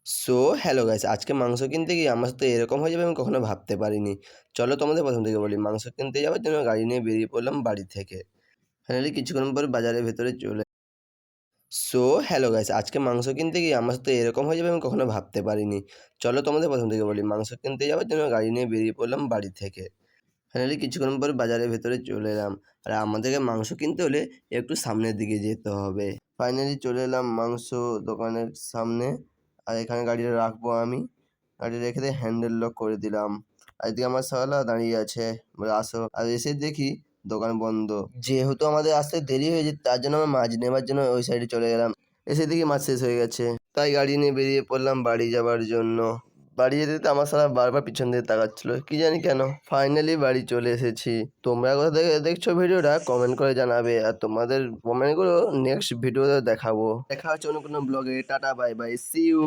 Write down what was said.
So hello guys, আজকে মাংস কিনতে গিয়ে আমার সাথে এরকম হয়ে যাবে আমি কখনো ভাবতে পারিনি। চলো তোমাদের প্রথম থেকে বলি। মাংস কিনতে যাওয়ার জন্য গাড়ি নিয়ে বেরিয়ে পড়লাম বাড়ি থেকে। ফাইনালি কিছুক্ষণ পর বাজারের ভেতরে চলে সো হ্যালো গাইস, আজকে মাংস কিনতে গিয়ে আমার সাথে এরকম হয়ে যাবে আমি কখনো ভাবতে পারিনি। চলো তোমাদের প্রথম থেকে বলি। মাংস কিনতে যাওয়ার জন্য গাড়ি নিয়ে বেরিয়ে পড়লাম বাড়ি থেকে। ফাইনালি কিছুক্ষণ পর বাজারের ভেতরে চলে এলাম। আর আমাদেরকে মাংস কিনতে হলে একটু সামনের দিকে যেতে হবে। ফাইনালি চলে এলাম মাংস দোকানের সামনে। আর এখানে গাড়িটা রাখবো আমি। গাড়ি রেখে দিয়ে হ্যান্ডেল লক করে দিলাম। আর এদিকে আমার শালা দাঁড়িয়ে আছে, বলে আসো। আর এসে দেখি দোকান বন্ধ। যেহেতু আমাদের আসতে দেরি হয়ে যেত, তার জন্য আমরা মাছ নেবার জন্য ওই সাইডে চলে গেলাম। এসে দেখি মাছ শেষ হয়ে গেছে, তাই গাড়ি নিয়ে বেরিয়ে পড়লাম বাড়ি যাবার জন্য। বাড়ি যেতে যেতে আমার শালা বারবার পিছন দিকে তাকাচ্ছিল, কি জানি কেন। ফাইনালি বাড়ি চলে এসেছি। তোমরা কোথা থেকে দেখছো ভিডিওটা কমেন্ট করে জানাবে, আর তোমাদের কমেন্টগুলো নেক্সট ভিডিওতে দেখাবো। দেখা হচ্ছে অন্য কোনো ব্লগে। Tata, bye bye, see you.